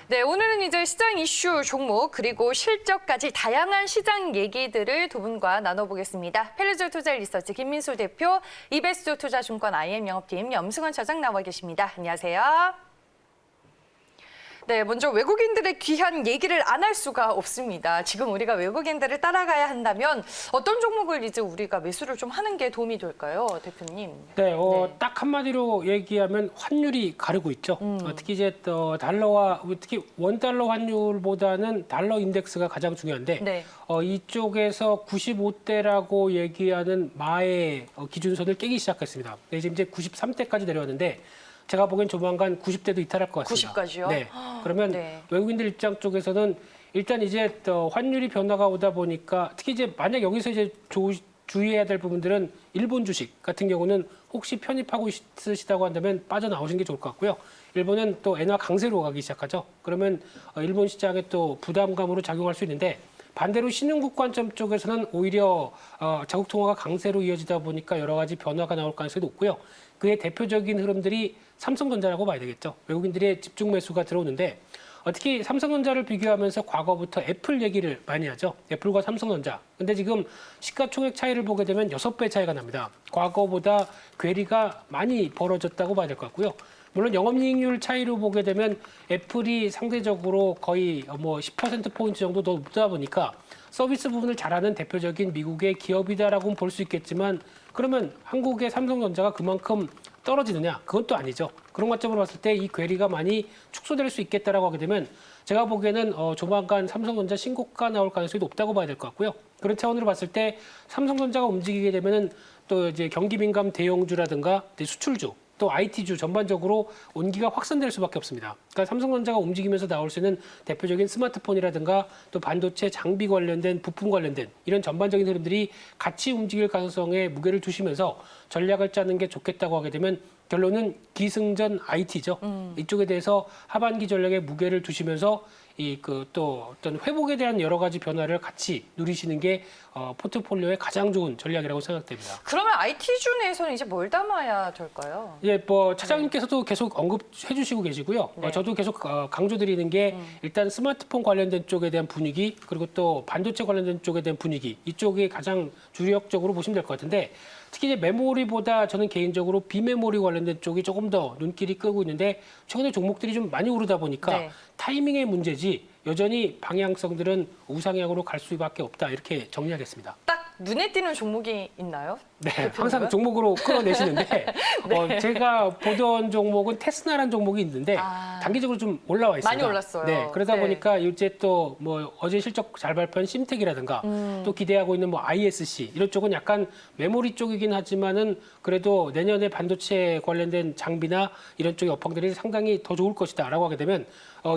네, 오늘은 이제 시장 이슈 종목 그리고 실적까지 다양한 시장 얘기들을 두 분과 나눠보겠습니다. 펠리즈 투자 리서치 김민수 대표, 이베스트 투자증권 IM 영업팀 염승환 차장 나와 계십니다. 안녕하세요. 네, 먼저 외국인들의 귀한 얘기를 안 할 수가 없습니다. 지금 우리가 외국인들을 따라가야 한다면 어떤 종목을 이제 우리가 매수를 좀 하는 게 도움이 될까요, 대표님? 네, 딱 한마디로 얘기하면 환율이 가르고 있죠. 특히 이제 달러와 특히 원달러 환율보다는 달러 인덱스가 가장 중요한데 네. 이쪽에서 95대라고 얘기하는 마의 기준선을 깨기 시작했습니다. 이제 93대까지 내려왔는데 제가 보기엔 조만간 90대도 이탈할 것 같습니다. 90까지요? 네. 그러면 네. 외국인들 입장 쪽에서는 일단 이제 환율이 변화가 오다 보니까 특히 이제 만약 여기서 이제 주의해야 될 부분들은 일본 주식 같은 경우는 혹시 편입하고 있으시다고 한다면 빠져나오시는 게 좋을 것 같고요. 일본은 또 엔화 강세로 가기 시작하죠. 그러면 일본 시장에 또 부담감으로 작용할 수 있는데 반대로 신흥국 관점 쪽에서는 오히려 자국 통화가 강세로 이어지다 보니까 여러 가지 변화가 나올 가능성이 높고요. 그의 대표적인 흐름들이 삼성전자라고 봐야 되겠죠. 외국인들의 집중 매수가 들어오는데 특히 삼성전자를 비교하면서 과거부터 애플 얘기를 많이 하죠. 애플과 삼성전자. 근데 지금 시가총액 차이를 보게 되면 6배 차이가 납니다. 과거보다 괴리가 많이 벌어졌다고 봐야 될 것 같고요. 물론 영업이익률 차이로 보게 되면 애플이 상대적으로 거의 10%포인트 정도 더 높다 보니까 서비스 부분을 잘하는 대표적인 미국의 기업이다라고는 볼 수 있겠지만 그러면 한국의 삼성전자가 그만큼 떨어지느냐? 그건 또 아니죠. 그런 관점으로 봤을 때 이 괴리가 많이 축소될 수 있겠다라고 하게 되면 제가 보기에는 조만간 삼성전자 신고가 나올 가능성이 높다고 봐야 될 것 같고요. 그런 차원으로 봤을 때 삼성전자가 움직이게 되면은 또 이제 경기 민감 대형주라든가 수출주 또 IT주 전반적으로 온기가 확산될 수밖에 없습니다. 그러니까 삼성전자가 움직이면서 나올 수 있는 대표적인 스마트폰이라든가 또 반도체 장비 관련된 부품 관련된 이런 전반적인 흐름들이 같이 움직일 가능성에 무게를 두시면서 전략을 짜는 게 좋겠다고 하게 되면 결론은 기승전 IT죠. 이쪽에 대해서 하반기 전략에 무게를 두시면서 또 어떤 회복에 대한 여러 가지 변화를 같이 누리시는 게 포트폴리오의 가장 좋은 전략이라고 생각됩니다. 그러면 IT 내에서는 이제 뭘 담아야 될까요? 예, 차장님께서도 계속 언급해 주시고 계시고요. 네. 저도 계속 강조드리는 게 일단 스마트폰 관련된 쪽에 대한 분위기 그리고 또 반도체 관련된 쪽에 대한 분위기 이쪽이 가장 주력적으로 보시면 될 것 같은데 특히 이제 메모리보다 저는 개인적으로 비메모리 관련된 쪽이 조금 더 눈길이 끄고 있는데 최근에 종목들이 좀 많이 오르다 보니까 네. 타이밍의 문제지 여전히 방향성들은 우상향으로 갈 수밖에 없다 이렇게 정리하겠습니다. 딱 눈에 띄는 종목이 있나요? 네, 대표님은? 항상 종목으로 끌어내시는데 네. 제가 보던 종목은 테스나라는 종목이 있는데 단기적으로 좀 올라와 있습니다. 많이 올랐어요. 네, 그러다 네. 보니까 이제 또 어제 실적 잘 발표한 심텍이라든가 또 기대하고 있는 ISC 이런 쪽은 약간 메모리 쪽이긴 하지만은 그래도 내년에 반도체 관련된 장비나 이런 쪽의 업황들이 상당히 더 좋을 것이다라고 하게 되면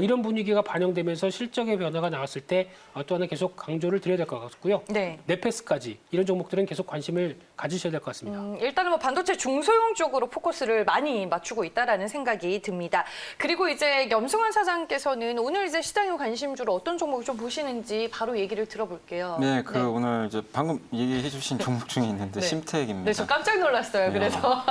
이런 분위기가 반영되면서 실적의 변화가 나왔을 때 또 하나 계속 강조를 드려야 될 것 같고요. 네. 네페스까지 이런 종목들은 계속 관심을 가지셔야 될 것 같습니다. 일단은 반도체 중소형 쪽으로 포커스를 많이 맞추고 있다라는 생각이 듭니다. 그리고 이제 염승환 사장께서는 오늘 이제 시장의 관심주로 어떤 종목을 좀 보시는지 바로 얘기를 들어볼게요. 네, 오늘 이제 방금 얘기해주신 종목 중에 있는데 네. 심텍입니다. 네, 저 깜짝 놀랐어요. 네. 그래서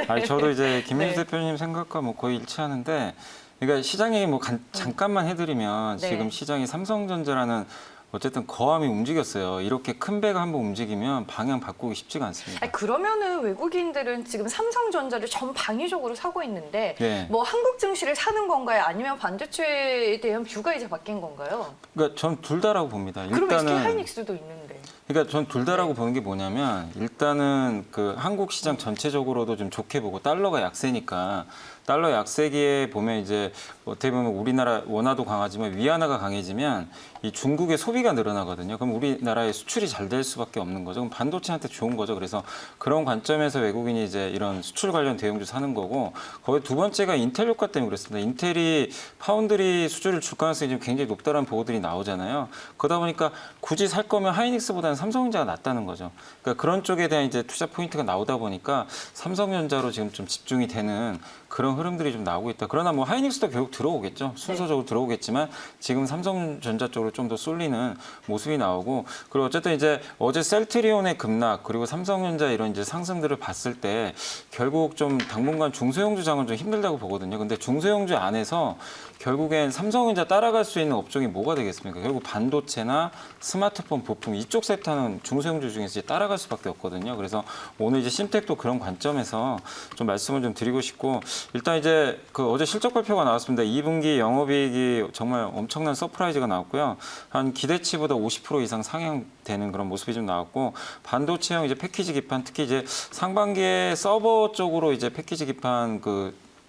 아니, 저도 이제 김민수 네. 대표님 생각과 거의 일치하는데, 그러니까 시장이 잠깐만 해드리면 네. 지금 시장이 삼성전자라는 어쨌든 거함이 움직였어요. 이렇게 큰 배가 한번 움직이면 방향 바꾸기 쉽지가 않습니다. 아니, 그러면은 외국인들은 지금 삼성전자를 전방위적으로 사고 있는데 네. 한국 증시를 사는 건가요? 아니면 반도체에 대한 뷰가 이제 바뀐 건가요? 그러니까 전 둘 다라고 봅니다. 그럼 SK 하이닉스도 있는데. 그러니까 전 둘 다라고 네. 보는 게 뭐냐면 일단은 한국 시장 전체적으로도 좀 좋게 보고 달러가 약세니까 달러 약세기에 보면 이제 어떻게 보면 우리나라 원화도 강하지만 위안화가 강해지면 이 중국의 소비가 늘어나거든요. 그럼 우리나라의 수출이 잘 될 수밖에 없는 거죠. 그럼 반도체한테 좋은 거죠. 그래서 그런 관점에서 외국인이 이제 이런 수출 관련 대형주 사는 거고 거기 두 번째가 인텔 효과 때문에 그렇습니다. 인텔이 파운드리 수주를 줄 가능성이 지금 굉장히 높다는 보고들이 나오잖아요. 그러다 보니까 굳이 살 거면 하이닉스보다는 삼성전자가 낫다는 거죠. 그러니까 그런 쪽에 대한 이제 투자 포인트가 나오다 보니까 삼성전자로 지금 좀 집중이 되는 그런 흐름들이 좀 나오고 있다. 그러나 뭐 하이닉스도 결국 들어오겠죠. 순서적으로 들어오겠지만 지금 삼성전자 쪽으로 좀 더 쏠리는 모습이 나오고 그리고 어쨌든 이제 어제 셀트리온의 급락 그리고 삼성전자 이런 이제 상승들을 봤을 때 결국 좀 당분간 중소형주 장은 좀 힘들다고 보거든요. 근데 중소형주 안에서 결국엔 삼성전자 따라갈 수 있는 업종이 뭐가 되겠습니까? 결국 반도체나 스마트폰 부품 이쪽 섹터는 중소형주 중에서 이제 따라갈 수밖에 없거든요. 그래서 오늘 이제 심텍도 그런 관점에서 좀 말씀을 좀 드리고 싶고 일단 이제 그 어제 실적 발표가 나왔습니다. 2분기 영업이익이 정말 엄청난 서프라이즈가 나왔고요. 한 기대치보다 50% 이상 상향되는 그런 모습이 좀 나왔고 반도체형 이제 패키지 기판 특히 이제 상반기에 서버 쪽으로 이제 패키지 기판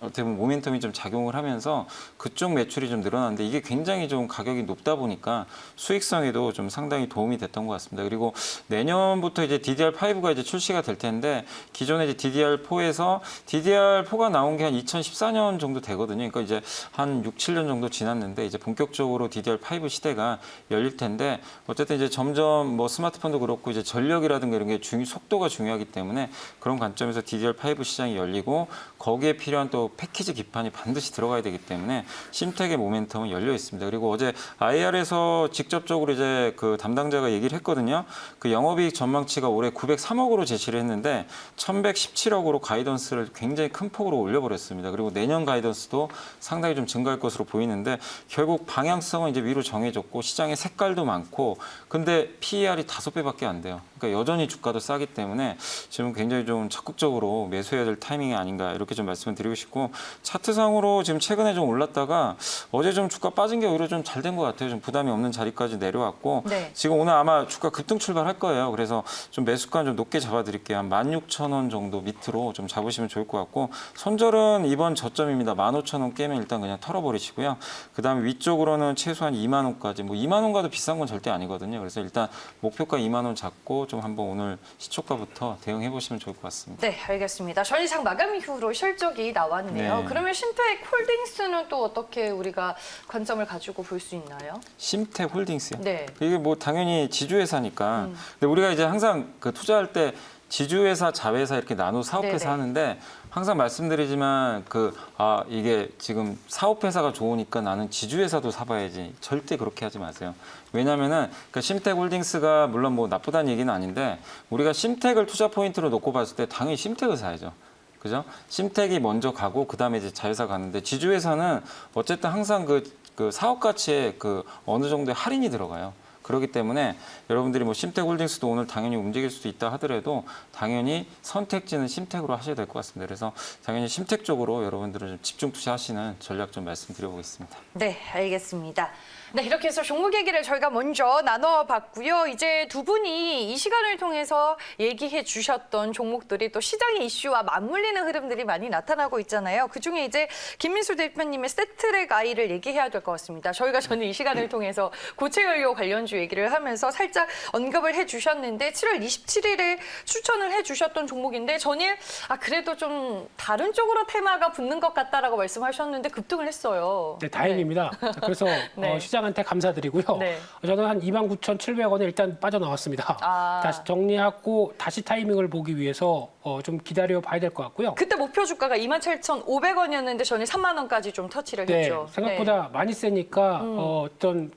어떻게 보면 모멘텀이 좀 작용을 하면서 그쪽 매출이 좀 늘어났는데 이게 굉장히 좀 가격이 높다 보니까 수익성에도 좀 상당히 도움이 됐던 것 같습니다. 그리고 내년부터 이제 DDR5가 이제 출시가 될 텐데 기존에 이제 DDR4에서 DDR4가 나온 게 한 2014년 정도 되거든요. 그러니까 이제 한 6, 7년 정도 지났는데 이제 본격적으로 DDR5 시대가 열릴 텐데 어쨌든 이제 점점 뭐 스마트폰도 그렇고 이제 전력이라든가 이런 게 속도가 중요하기 때문에 그런 관점에서 DDR5 시장이 열리고 거기에 필요한 또 패키지 기판이 반드시 들어가야 되기 때문에 심텍의 모멘텀은 열려 있습니다. 그리고 어제 IR에서 직접적으로 이제 그 담당자가 얘기를 했거든요. 그 영업이익 전망치가 올해 903억으로 제시를 했는데 1117억으로 가이던스를 굉장히 큰 폭으로 올려버렸습니다. 그리고 내년 가이던스도 상당히 좀 증가할 것으로 보이는데 결국 방향성은 이제 위로 정해졌고 시장의 색깔도 많고 근데 PER이 5배밖에 안 돼요. 그러니까 여전히 주가도 싸기 때문에 지금 굉장히 좀 적극적으로 매수해야 될 타이밍이 아닌가 이렇게 좀 말씀을 드리고 싶고 차트상으로 지금 최근에 좀 올랐다가 어제 좀 주가 빠진 게 오히려 좀 잘 된 것 같아요. 좀 부담이 없는 자리까지 내려왔고 네. 지금 오늘 아마 주가 급등 출발할 거예요. 그래서 좀 매수가 좀 높게 잡아드릴게요. 한 16,000원 정도 밑으로 좀 잡으시면 좋을 것 같고 손절은 이번 저점입니다. 15,000원 깨면 일단 그냥 털어버리시고요. 그다음에 위쪽으로는 최소한 2만 원까지 뭐 2만 원 가도 비싼 건 절대 아니거든요. 그래서 일단 목표가 2만 원 잡고 좀 한번 오늘 시초가부터 대응해 보시면 좋을 것 같습니다. 네, 알겠습니다. 전일장 마감 이후로 실적이 나왔네요. 네. 그러면 심텍 홀딩스는 또 어떻게 우리가 관점을 가지고 볼 수 있나요? 심텍 홀딩스요? 네. 이게 뭐 당연히 지주회사니까. 근데 우리가 이제 항상 그 투자할 때 지주회사, 자회사 이렇게 나눠 사업해서 네네. 하는데 항상 말씀드리지만 이게 지금 사업회사가 좋으니까 나는 지주회사도 사봐야지. 절대 그렇게 하지 마세요. 왜냐면은 그러니까 심텍 홀딩스가 물론 뭐 나쁘다는 얘기는 아닌데 우리가 심텍을 투자 포인트로 놓고 봤을 때 당연히 심텍을 사야죠. 그죠? 심텍이 먼저 가고 그다음에 이제 자회사 가는데 지주회사는 어쨌든 항상 그 사업 가치에 어느 정도의 할인이 들어가요. 그렇기 때문에 여러분들이 뭐 심텍 홀딩스도 오늘 당연히 움직일 수도 있다 하더라도 당연히 선택지는 심텍으로 하셔야 될 것 같습니다. 그래서 당연히 심텍 쪽으로 여러분들은 좀 집중 투자하시는 전략 좀 말씀드려보겠습니다. 네, 알겠습니다. 네, 이렇게 해서 종목 얘기를 저희가 먼저 나눠봤고요. 이제 두 분이 이 시간을 통해서 얘기해 주셨던 종목들이 또 시장의 이슈와 맞물리는 흐름들이 많이 나타나고 있잖아요. 그중에 이제 김민수 대표님의 세트랙 아이를 얘기해야 될 것 같습니다. 저는 이 시간을 통해서 고체연료 관련주 얘기를 하면서 살짝 언급을 해주셨는데 7월 27일에 추천을 해주셨던 종목인데 전일 그래도 좀 다른 쪽으로 테마가 붙는 것 같다라고 말씀하셨는데 급등을 했어요. 네, 다행입니다. 그래서 네. 시장한테 감사드리고요. 네. 저는 한 29,700원에 일단 빠져나왔습니다. 다시 정리하고 다시 타이밍을 보기 위해서 좀 기다려 봐야 될 것 같고요. 그때 목표 주가가 27,500원이었는데 전일 3만 원까지 좀 터치를 네, 했죠. 생각보다 많이 세니까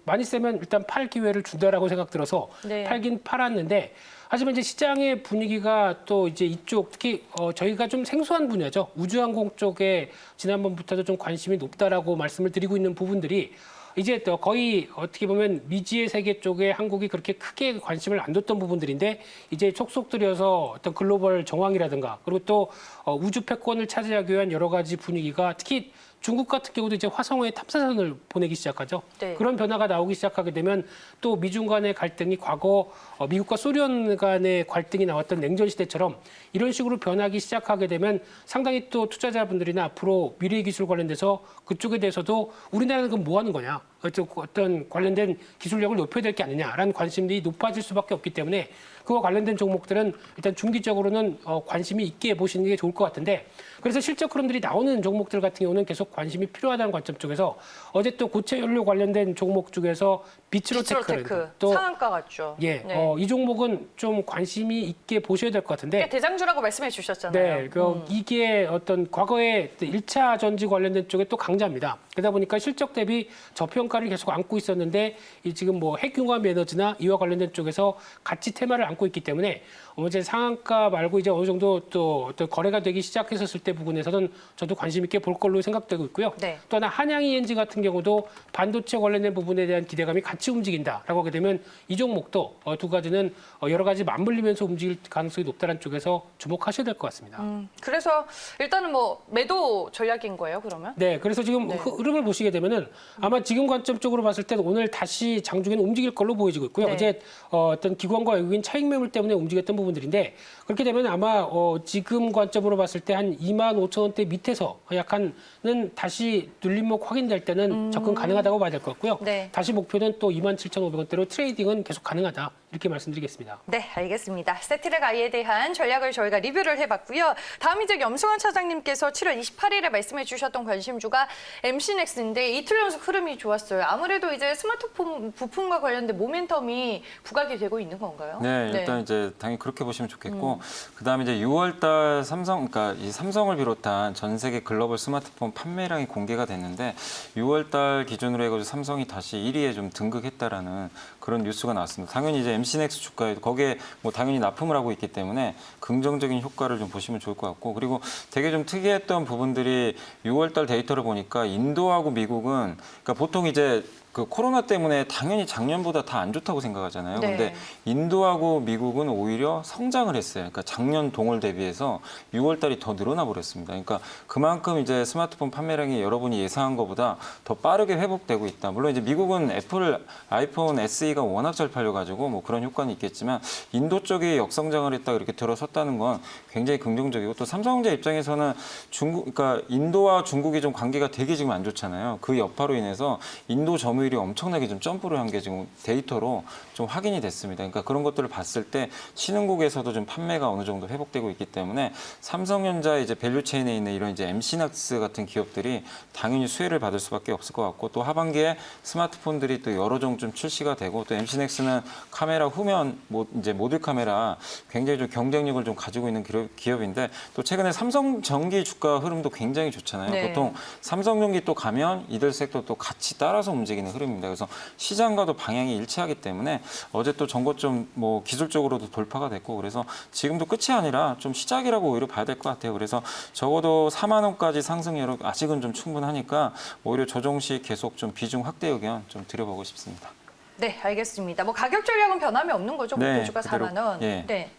많이 세면 일단 팔 기회를 준다라고 생각 들어서 네. 팔긴 팔았는데 하지만 이제 시장의 분위기가 또 이제 이쪽 특히 저희가 좀 생소한 분야죠. 우주항공 쪽에 지난번부터도 좀 관심이 높다라고 말씀을 드리고 있는 부분들이 이제 또 거의 어떻게 보면 미지의 세계 쪽에 한국이 그렇게 크게 관심을 안 뒀던 부분들인데 이제 촉속 들여서 어떤 글로벌 정황이라든가 그리고 또 우주 패권을 차지하기 위한 여러 가지 분위기가 특히 중국 같은 경우도 이제 화성에 탐사선을 보내기 시작하죠. 네. 그런 변화가 나오기 시작하게 되면 또 미중 간의 갈등이 과거 미국과 소련 간의 갈등이 나왔던 냉전 시대처럼 이런 식으로 변하기 시작하게 되면 상당히 또 투자자분들이나 앞으로 미래 기술 관련돼서 그쪽에 대해서도 우리나라는 그럼 뭐 하는 거냐? 어떤 관련된 기술력을 높여야 될 게 아니냐라는 관심이 높아질 수밖에 없기 때문에 그와 관련된 종목들은 일단 중기적으로는 관심이 있게 보시는 게 좋을 것 같은데 그래서 실적 흐름들이 나오는 종목들 같은 경우는 계속 관심이 필요하다는 관점 쪽에서 어제 또 고체 연료 관련된 종목 중에서 비츠로테크 또 상한가 같죠. 예, 네. 이 종목은 좀 관심이 있게 보셔야 될 것 같은데 대장주라고 말씀해 주셨잖아요. 네, 이게 어떤 과거에 1차 전지 관련된 쪽에 또 강자입니다. 그러다 보니까 실적 대비 저평가를 계속 안고 있었는데 이 지금 뭐 핵융합 에너지나 이와 관련된 쪽에서 같이 테마를 안고 있기 때문에 이제 상한가 말고 이제 어느 정도 또 거래가 되기 시작했었을 때 부분에서는 저도 관심 있게 볼 걸로 생각되고 있고요. 네. 또 하나 한양 ENG 같은 경우도 반도체 관련된 부분에 대한 기대감이 같이 움직인다라고 하게 되면 이 종목도 두 가지는 여러 가지 맞물리면서 움직일 가능성이 높다는 쪽에서 주목하셔야 될 것 같습니다. 그래서 일단은 뭐 매도 전략인 거예요, 그러면? 네, 그래서 지금 네. 흐름을 보시게 되면은 아마 지금 관점적으로 봤을 때는 오늘 다시 장중에는 움직일 걸로 보여지고 있고요. 네. 어제 어떤 기관과 외국인 차익 매물 때문에 움직였던 부분들인데 그렇게 되면 아마 지금 관점으로 봤을 때 한 25,000원대 밑에서 약간은 다시 눌림목 확인될 때는 접근 가능하다고 봐야 될 것 같고요. 네. 다시 목표는 또 27,500원대로 트레이딩은 계속 가능하다 이렇게 말씀드리겠습니다. 네, 알겠습니다. 세트랙 아이에 대한 전략을 저희가 리뷰를 해봤고요. 다음 이제 염승환 차장님께서 7월 28일에 말씀해 주셨던 관심주가 MC넥스인데 이틀 연속 흐름이 좋았어요. 아무래도 이제 스마트폰 부품과 관련된 모멘텀이 부각이 되고 있는 건가요? 네, 일단 이제 당연히 그렇게 보시면 좋겠고 그다음에 이제 6월달 삼성, 그러니까 이 삼성을 비롯한 전 세계 글로벌 스마트폰 판매량이 공개가 됐는데 6월달 기준으로 해가지고 삼성이 다시 1위에 좀 등극했다라는 그런 뉴스가 나왔습니다. 당연히 이제 MC넥스 주가에 거기에 뭐 당연히 납품을 하고 있기 때문에 긍정적인 효과를 좀 보시면 좋을 것 같고 그리고 되게 좀 특이했던 부분들이 6월달 데이터를 보니까 인도하고 미국은 그러니까 보통 이제 그 코로나 때문에 당연히 작년보다 다 안 좋다고 생각하잖아요. 네. 근데 인도하고 미국은 오히려 성장을 했어요. 그러니까 작년 동월 대비해서 6월 달이 더 늘어나 버렸습니다. 그러니까 그만큼 이제 스마트폰 판매량이 여러분이 예상한 것보다 더 빠르게 회복되고 있다. 물론 이제 미국은 애플 아이폰 SE가 워낙 잘 팔려가지고 뭐 그런 효과는 있겠지만 인도 쪽이 역성장을 했다 이렇게 들어섰다는 건 굉장히 긍정적이고 또 삼성전자 입장에서는 그러니까 인도와 중국이 좀 관계가 되게 지금 안 좋잖아요. 그 여파로 인해서 인도 점유율이 엄청나게 좀 점프를 한 게 지금 데이터로 좀 확인이 됐습니다. 그러니까 그런 것들을 봤을 때 신흥국에서도 좀 판매가 어느 정도 회복되고 있기 때문에 삼성전자 이제 밸류체인에 있는 이런 이제 MC넥스 같은 기업들이 당연히 수혜를 받을 수밖에 없을 것 같고 또 하반기에 스마트폰들이 또 여러 종 좀 출시가 되고 또 MC넥스는 카메라 후면 이제 모듈 카메라 굉장히 좀 경쟁력을 좀 가지고 있는 기업인데 또 최근에 삼성전기 주가 흐름도 굉장히 좋잖아요. 네. 보통 삼성전기 또 가면 이들 섹터 또 같이 따라서 움직이는 흐름입니다. 그래서 시장과도 방향이 일치하기 때문에 어제 또 전고점 뭐 기술적으로도 돌파가 됐고 그래서 지금도 끝이 아니라 좀 시작이라고 오히려 봐야 될 것 같아요. 그래서 적어도 4만 원까지 상승 여력 아직은 좀 충분하니까 오히려 조정 시 계속 좀 비중 확대 의견 좀 드려보고 싶습니다. 네, 알겠습니다. 뭐 가격 전략은 변함이 없는 거죠? 네, 목표주가 그대로. 4만 원. 예. 네.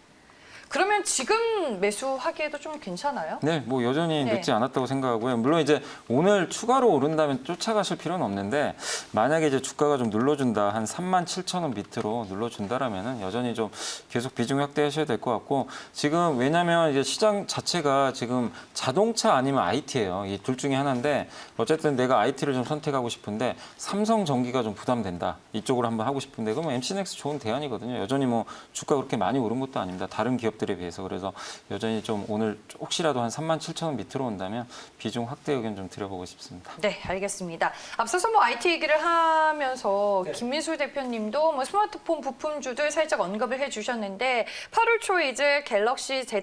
그러면 지금 매수하기에도 좀 괜찮아요? 네, 뭐 여전히 네. 늦지 않았다고 생각하고요. 물론 이제 오늘 추가로 오른다면 쫓아가실 필요는 없는데 만약에 이제 주가가 좀 눌러준다 한 37,000원 밑으로 눌러준다라면은 여전히 좀 계속 비중 확대하셔야 될 것 같고 지금 왜냐하면 이제 시장 자체가 지금 자동차 아니면 IT예요. 이 둘 중에 하나인데 어쨌든 내가 IT를 좀 선택하고 싶은데 삼성전기가 좀 부담된다. 이쪽으로 한번 하고 싶은데 그러면 MC넥스 좋은 대안이거든요. 여전히 뭐 주가 그렇게 많이 오른 것도 아닙니다. 다른 기업들에 비해서 그래서 여전히 좀 오늘 혹시라도 한 37,000원 밑으로 온다면 비중 확대 의견 좀 드려보고 싶습니다. 네, 알겠습니다. 앞서서 뭐 IT 얘기를 하면서 김민수 대표님도 뭐 스마트폰 부품주들 살짝 언급을 해주셨는데 8월 초에 이제 갤럭시 Z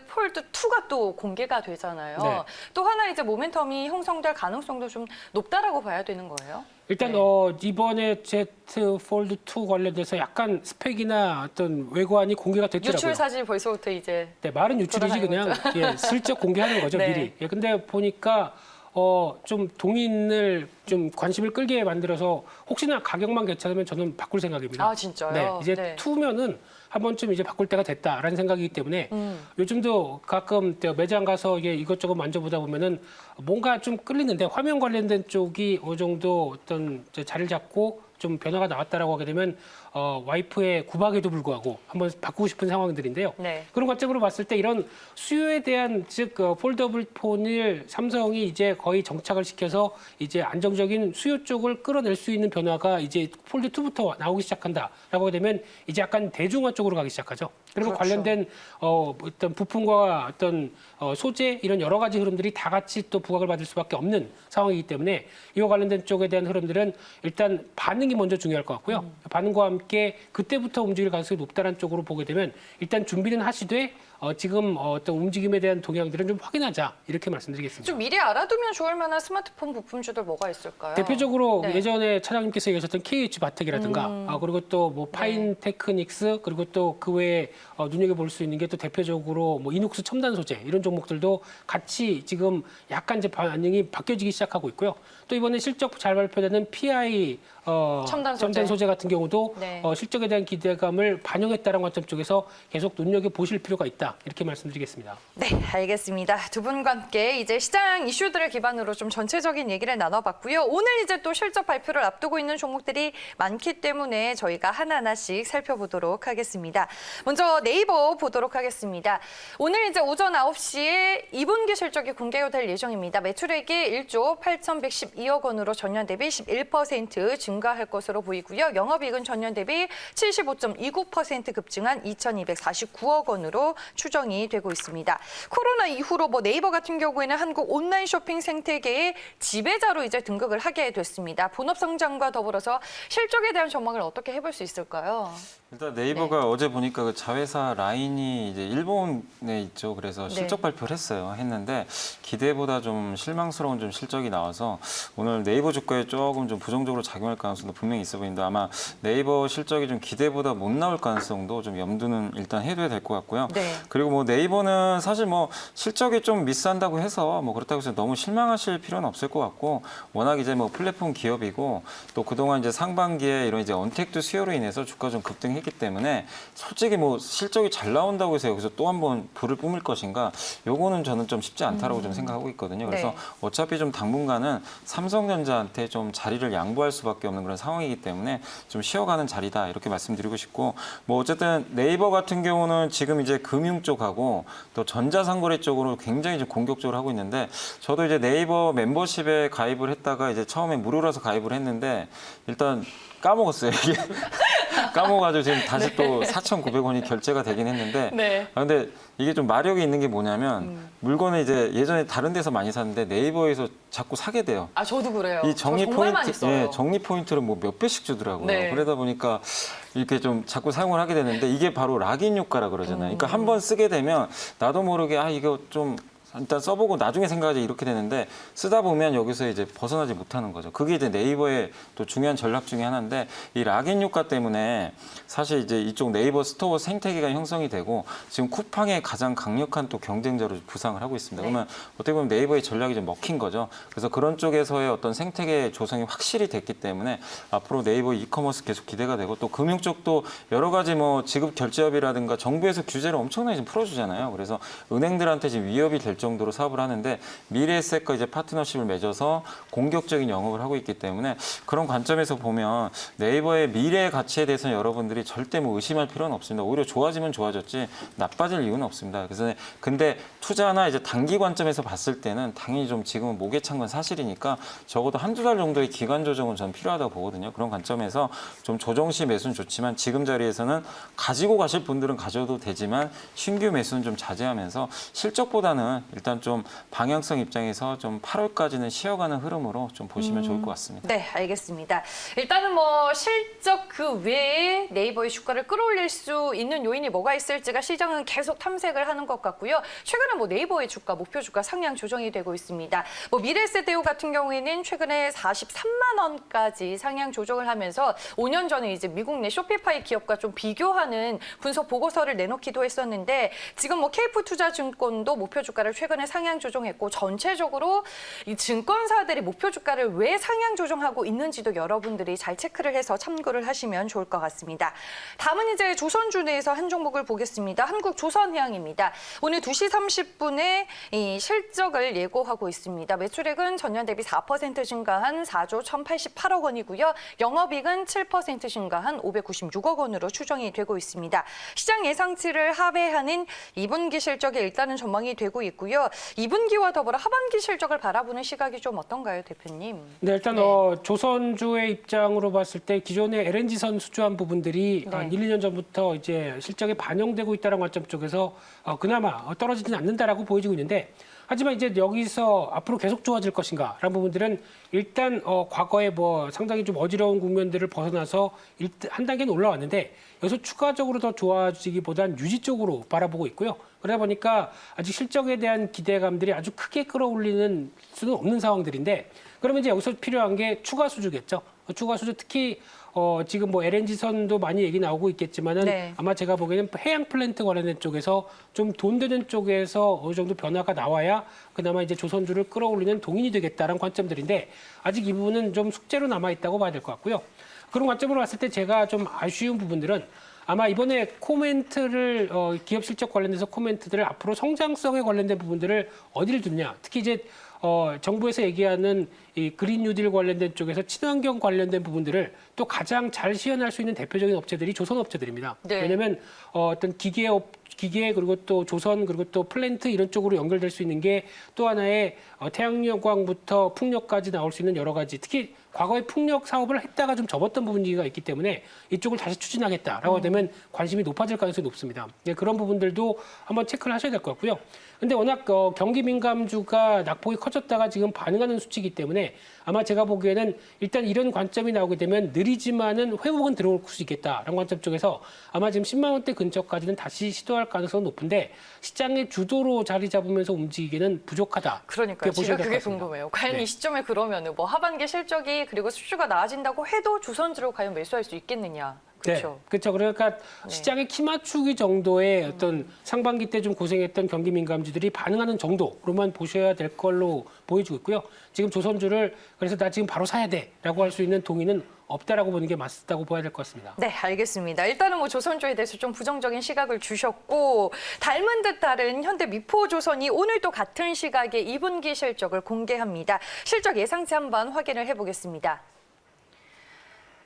폴드 2가 또 공개가 되잖아요. 네. 또 하나 이제 모멘텀이 형성될 가능성도 좀 높다라고 봐야 되는 거예요. 일단 네. 이번에 Z 폴드 2 관련돼서 약간 스펙이나 어떤 외관이 공개가 됐더라고요. 유출 사진 벌써부터 이제 네, 말은 유출이지 돌아다니고 그냥 슬쩍 공개하는 거죠 네. 미리. 예, 근데 보니까 좀 동인을 좀 관심을 끌게 만들어서 혹시나 가격만 괜찮으면 저는 바꿀 생각입니다. 아, 진짜요? 네, 이제 네. 2면은 한 번쯤 이제 바꿀 때가 됐다라는 생각이기 때문에 요즘도 가끔 매장 가서 이게 이것저것 만져보다 보면은 뭔가 좀 끌리는데 화면 관련된 쪽이 어느 정도 어떤 이제 자리를 잡고 좀 변화가 나왔다라고 하게 되면 와이프의 구박에도 불구하고 한번 바꾸고 싶은 상황들인데요. 네. 그런 관점으로 봤을 때 이런 수요에 대한 즉 폴더블 폰을 삼성이 이제 거의 정착을 시켜서 이제 안정 안정적인 수요 쪽을 끌어낼 수 있는 변화가 이제 폴드 2부터 나오기 시작한다라고 되면 이제 약간 대중화 쪽으로 가기 시작하죠. 그리고 그렇죠. 관련된 어떤 부품과 어떤 소재 이런 여러 가지 흐름들이 다 같이 또 부각을 받을 수밖에 없는 상황이기 때문에 이와 관련된 쪽에 대한 흐름들은 일단 반응이 먼저 중요할 것 같고요. 반응과 함께 그때부터 움직일 가능성이 높다는 쪽으로 보게 되면 일단 준비는 하시되 지금 어떤 움직임에 대한 동향들은 좀 확인하자 이렇게 말씀드리겠습니다. 좀 미리 알아두면 좋을 만한 스마트폰 부품주들 뭐가 있을까요? 대표적으로 네. 예전에 차장님께서 얘기하셨던 KH 바텍이라든가 그리고 또 뭐 파인 테크닉스 그리고 또 그 외에 눈여겨볼 수 있는 게 또 대표적으로 뭐 이녹스 첨단 소재 이런 종목들도 같이 지금 약간 이제 반응이 바뀌어지기 시작하고 있고요. 또 이번에 실적 잘 발표되는 PI 첨단 소재. 소재 같은 경우도 네. 실적에 대한 기대감을 반영했다는 관점 쪽에서 계속 눈여겨보실 필요가 있다 이렇게 말씀드리겠습니다. 네, 알겠습니다. 두 분과 함께 이제 시장 이슈들을 기반으로 좀 전체적인 얘기를 나눠봤고요. 오늘 이제 또 실적 발표를 앞두고 있는 종목들이 많기 때문에 저희가 하나하나씩 살펴보도록 하겠습니다. 먼저 네이버 보도록 하겠습니다. 오늘 이제 오전 9시에 2분기 실적이 공개될 예정입니다. 매출액이 1조 8,112억 원으로 전년 대비 11% 증가할 것으로 보이고요. 영업이익은 전년 대비 75.29% 급증한 2,249억 원으로 추정이 되고 있습니다. 코로나 이후로 뭐 네이버 같은 경우에는 한국 온라인 쇼핑 생태계의 지배자로 이제 등극을 하게 됐습니다. 본업 성장과 더불어서 실적에 대한 전망을 어떻게 해볼 수 있을까요? 일단 네이버가 어제 보니까 그 자회사 라인이 이제 일본에 있죠. 그래서 실적 발표를 했는데 기대보다 좀 실망스러운 좀 실적이 나와서 오늘 네이버 주가에 조금 좀 부정적으로 작용할 가능성도 분명히 있어 보인다. 아마 네이버 실적이 좀 기대보다 못 나올 가능성도 좀 염두는 일단 해둬야 될 것 같고요. 네. 그리고 뭐 네이버는 사실 뭐 실적이 좀 미스한다고 해서 뭐 그렇다고 해서 너무 실망하실 필요는 없을 것 같고 워낙 이제 뭐 플랫폼 기업이고 또 그동안 이제 상반기에 이런 이제 언택트 수요로 인해서 주가 좀 급등했기 때문에 솔직히 뭐 실적이 잘 나온다고 해서 여기서 또 한번 불을 뿜을 것인가 요거는 저는 좀 쉽지 않다라고 좀 생각하고 있거든요. 그래서 네. 어차피 좀 당분간은 삼성전자한테 좀 자리를 양보할 수밖에 없는 그런 상황이기 때문에 좀 쉬어가는 자리다 이렇게 말씀드리고 싶고 뭐 어쨌든 네이버 같은 경우는 지금 이제 금융 쪽하고 또 전자상거래 쪽으로 굉장히 좀 공격적으로 하고 있는데 저도 이제 네이버 멤버십에 가입을 했다가 이제 처음에 무료라서 가입을 했는데 일단 까먹었어요. 이게 까먹어가지고 지금 다시 또 4,900원이 결제가 되긴 했는데 네. 근데 이게 좀 마력이 있는 게 뭐냐면 물건을 이제 예전에 다른 데서 많이 샀는데 네이버에서 자꾸 사게 돼요. 아, 저도 그래요. 이 정리 저 정말 많이 포인트, 써요. 정리 포인트를 뭐 몇 배씩 주더라고요. 네. 그러다 보니까 이렇게 좀 자꾸 사용을 하게 되는데 이게 바로 락인 효과라 그러잖아요. 그러니까 한 번 쓰게 되면 나도 모르게 이거 좀 일단 써보고 나중에 생각하지 이렇게 되는데 쓰다 보면 여기서 이제 벗어나지 못하는 거죠. 그게 이제 네이버의 또 중요한 전략 중에 하나인데 이 락인 효과 때문에 사실 이제 이쪽 네이버 스토어 생태계가 형성이 되고 지금 쿠팡의 가장 강력한 또 경쟁자로 부상을 하고 있습니다. 네. 그러면 어떻게 보면 네이버의 전략이 좀 먹힌 거죠. 그래서 그런 쪽에서의 어떤 생태계 조성이 확실히 됐기 때문에 앞으로 네이버 이커머스 계속 기대가 되고 또 금융 쪽도 여러 가지 뭐 지급 결제업이라든가 정부에서 규제를 엄청나게 좀 풀어주잖아요. 그래서 은행들한테 지금 위협이 될 정도로 사업을 하는데 미래에셋과 이제 파트너십을 맺어서 공격적인 영업을 하고 있기 때문에 그런 관점에서 보면 네이버의 미래 가치에 대해서는 여러분들이 절대 뭐 의심할 필요는 없습니다. 오히려 좋아지면 좋아졌지 나빠질 이유는 없습니다. 그래서 근데 투자나 이제 단기 관점에서 봤을 때는 당연히 좀 지금은 목에 찬 건 사실이니까 적어도 한두 달 정도의 기간 조정은 저는 필요하다고 보거든요. 그런 관점에서 좀 조정 시 매수는 좋지만 지금 자리에서는 가지고 가실 분들은 가져도 되지만 신규 매수는 좀 자제하면서 실적보다는 일단 좀 방향성 입장에서 좀 8월까지는 쉬어가는 흐름으로 좀 보시면 좋을 것 같습니다. 네, 알겠습니다. 일단은 뭐 실적 그 외에 네이버의 주가를 끌어올릴 수 있는 요인이 뭐가 있을지가 시장은 계속 탐색을 하는 것 같고요. 최근에 뭐 네이버의 주가, 목표 주가 상향 조정이 되고 있습니다. 뭐 미래에셋대우 같은 경우에는 최근에 43만 원까지 상향 조정을 하면서 5년 전에 이제 미국 내 쇼피파이 기업과 좀 비교하는 분석 보고서를 내놓기도 했었는데 지금 뭐 KF투자증권도 목표 주가를 최근에 상향 조정했고 전체적으로 이 증권사들이 목표 주가를 왜 상향 조정하고 있는지도 여러분들이 잘 체크를 해서 참고를 하시면 좋을 것 같습니다. 다음은 이제 조선주내에서 한 종목을 보겠습니다. 한국조선해양입니다. 오늘 2시 30분에 이 실적을 예고하고 있습니다. 매출액은 전년 대비 4% 증가한 4조 1,088억 원이고요. 영업이익은 7% 증가한 596억 원으로 추정이 되고 있습니다. 시장 예상치를 하회하는 2분기 실적이 일단은 전망이 되고 있고요. 주셨고요. 2분기와 더불어 하반기 실적을 바라보는 시각이 좀 어떤가요, 대표님? 네, 일단 네. 조선주의 입장으로 봤을 때 기존의 LNG선 수주한 부분들이 네. 한 1, 2년 전부터 이제 실적에 반영되고 있다는 관점 쪽에서 그나마 떨어지지는 않는다라고 보여지고 있는데, 하지만 이제 여기서 앞으로 계속 좋아질 것인가라는 부분들은 일단 과거에 뭐 상당히 좀 어지러운 국면들을 벗어나서 한 단계는 올라왔는데, 여기서 추가적으로 더 좋아지기보단 유지 쪽으로 바라보고 있고요. 그러다 보니까 아직 실적에 대한 기대감들이 아주 크게 끌어올리는 수는 없는 상황들인데, 그러면 이제 여기서 필요한 게 추가 수주겠죠. 추가 수주 특히 지금 뭐 LNG선도 많이 얘기 나오고 있겠지만은 네. 아마 제가 보기에는 해양 플랜트 관련된 쪽에서 좀 돈 되는 쪽에서 어느 정도 변화가 나와야 그나마 이제 조선주를 끌어올리는 동인이 되겠다라는 관점들인데, 아직 이 부분은 좀 숙제로 남아 있다고 봐야 될 것 같고요. 그런 관점으로 봤을 때 제가 좀 아쉬운 부분들은 아마 이번에 코멘트를 기업 실적 관련돼서 코멘트들을 앞으로 성장성에 관련된 부분들을 어디를 두냐. 특히 이제 정부에서 얘기하는 이 그린 뉴딜 관련된 쪽에서 친환경 관련된 부분들을 또 가장 잘 시연할 수 있는 대표적인 업체들이 조선 업체들입니다. 네. 왜냐하면 어떤 기계 그리고 또 조선 그리고 또 플랜트 이런 쪽으로 연결될 수 있는 게 또 하나의 태양광부터 풍력까지 나올 수 있는 여러 가지, 특히 과거에 풍력 사업을 했다가 좀 접었던 부분이 있기 때문에 이쪽을 다시 추진하겠다라고 되면 관심이 높아질 가능성이 높습니다. 예, 그런 부분들도 한번 체크를 하셔야 될 것 같고요. 근데 워낙 경기 민감주가 낙폭이 커졌다가 지금 반응하는 수치이기 때문에 아마 제가 보기에는 일단 이런 관점이 나오게 되면 느리지만은 회복은 들어올 수 있겠다라는 관점 쪽에서 아마 지금 10만 원대 근처까지는 다시 시도할 가능성은 높은데, 시장의 주도로 자리 잡으면서 움직이기는 부족하다. 그러니까요. 그렇게 제가 보셔야 될것 그게 같습니다. 궁금해요. 과연 네. 이 시점에 그러면은 뭐 하반기 실적이 그리고 수주가 나아진다고 해도 조선주로 과연 매수할 수 있겠느냐. 그렇죠. 네, 그렇죠. 그러니까 시장의 키 맞추기 정도의 어떤 상반기 때 좀 고생했던 경기 민감주들이 반응하는 정도로만 보셔야 될 걸로 보여지고 있고요. 지금 조선주를 그래서 나 지금 바로 사야 돼라고 할 수 있는 동의는 없다라고 보는 게 맞다고 봐야 될 것 같습니다. 네, 알겠습니다. 일단은 뭐 조선주에 대해서 좀 부정적인 시각을 주셨고, 닮은 듯 다른 현대 미포조선이 오늘 또 같은 시각에 2분기 실적을 공개합니다. 실적 예상치 한번 확인을 해보겠습니다.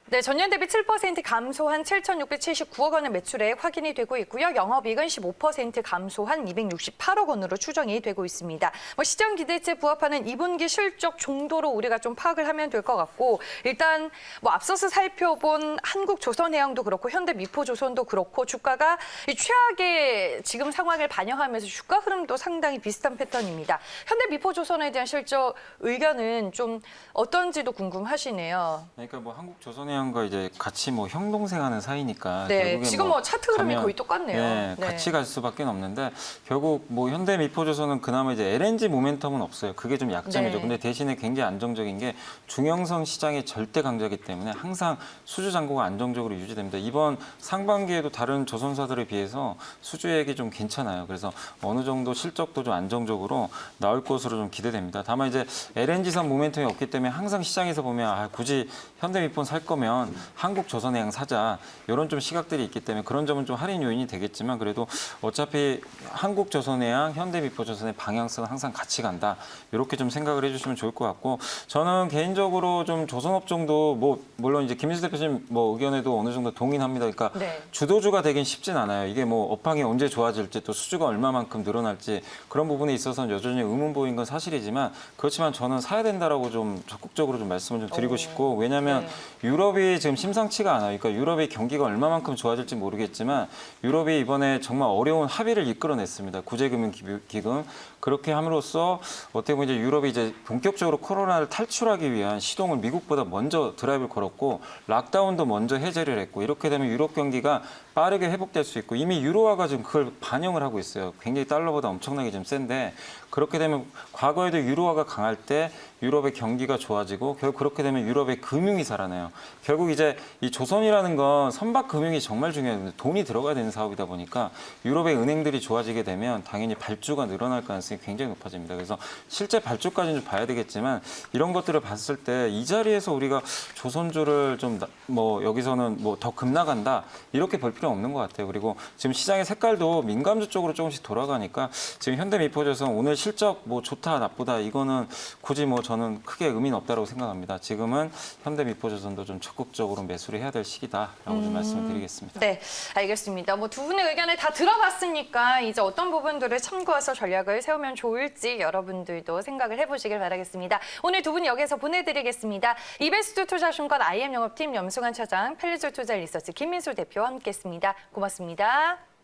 네, 전년 대비 7% 감소한 7,679억 원의 매출액 확인이 되고 있고요. 영업이익은 15% 감소한 268억 원으로 추정이 되고 있습니다. 뭐 시장 기대치에 부합하는 2분기 실적 정도로 우리가 좀 파악을 하면 될 것 같고, 일단 뭐 앞서서 살펴본 한국조선해양도 그렇고 현대미포조선도 그렇고 주가가 이 최악의 지금 상황을 반영하면서 주가 흐름도 상당히 비슷한 패턴입니다. 현대미포조선에 대한 실적 의견은 좀 어떤지도 궁금하시네요. 그러니까 뭐 한국 조선해양과 이제 같이 뭐 형 동생하는 사이니까 네, 결국에 지금 뭐 차트 흐름이 가면, 거의 똑같네요. 네, 네. 같이 갈 수밖에 없는데 결국 뭐 현대 미포조선은 그나마 이제 LNG 모멘텀은 없어요. 그게 좀 약점이죠. 네. 근데 대신에 굉장히 안정적인 게 중형선 시장의 절대 강자이기 때문에 항상 수주 잔고가 안정적으로 유지됩니다. 이번 상반기에도 다른 조선사들에 비해서 수주액이 좀 괜찮아요. 그래서 어느 정도 실적도 좀 안정적으로 나올 것으로 좀 기대됩니다. 다만 이제 LNG선 모멘텀이 없기 때문에 항상 시장에서 보면 굳이 현대미포 살 거면 한국 조선해양 사자 이런 좀 시각들이 있기 때문에 그런 점은 좀 할인 요인이 되겠지만, 그래도 어차피 한국 조선해양, 현대미포조선의 방향성은 항상 같이 간다. 이렇게 좀 생각을 해주시면 좋을 것 같고, 저는 개인적으로 좀 조선업종도 뭐 물론 이제 김민수 대표님 뭐 의견에도 어느 정도 동의합니다. 그러니까 네. 주도주가 되긴 쉽진 않아요. 이게 뭐 업황이 언제 좋아질지 또 수주가 얼마만큼 늘어날지 그런 부분에 있어서는 여전히 의문보인 건 사실이지만, 그렇지만 저는 사야 된다라고 좀 적극적으로 좀 말씀을 좀 드리고 싶고, 왜냐하면 네. 유럽이 지금 심상치가 않아요. 그러니까 유럽의 경기가 얼마만큼 좋아질지 모르겠지만 유럽이 이번에 정말 어려운 합의를 이끌어냈습니다. 구제금융기금. 그렇게 함으로써 어떻게 보면 이제 유럽이 이제 본격적으로 코로나를 탈출하기 위한 시동을 미국보다 먼저 드라이브를 걸었고, 락다운도 먼저 해제를 했고, 이렇게 되면 유럽 경기가 빠르게 회복될 수 있고, 이미 유로화가 지금 그걸 반영을 하고 있어요. 굉장히 달러보다 엄청나게 좀 센데, 그렇게 되면 과거에도 유로화가 강할 때 유럽의 경기가 좋아지고, 결국 그렇게 되면 유럽의 금융이 살아나요. 결국 이제 이 조선이라는 건 선박 금융이 정말 중요한데 돈이 들어가야 되는 사업이다 보니까 유럽의 은행들이 좋아지게 되면 당연히 발주가 늘어날 가능성이 굉장히 높아집니다. 그래서 실제 발주까지는 좀 봐야 되겠지만, 이런 것들을 봤을 때 이 자리에서 우리가 조선주를 좀 뭐 여기서는 뭐 더 급나간다 이렇게 볼 필요는 없는 것 같아요. 그리고 지금 시장의 색깔도 민감주 쪽으로 조금씩 돌아가니까 지금 현대미포조선 오늘 실적 뭐 좋다 나쁘다 이거는 굳이 뭐 저는 크게 의미는 없다고 생각합니다. 지금은 현대미포조선도 좀 적극적으로 매수를 해야 될 시기다라고 좀 말씀을 드리겠습니다. 네, 알겠습니다. 뭐 두 분의 의견을 다 들어봤으니까 이제 어떤 부분들을 참고해서 전략을 세우면 하면 좋을지 여러분들도 생각을 해보시길 바라겠습니다. 오늘 두 분 여기서 보내드리겠습니다. 이베스트 투자증권 IM 영업팀 염승환 차장, 펠리졸 투자 리서치 김민수 대표와 함께했습니다. 고맙습니다.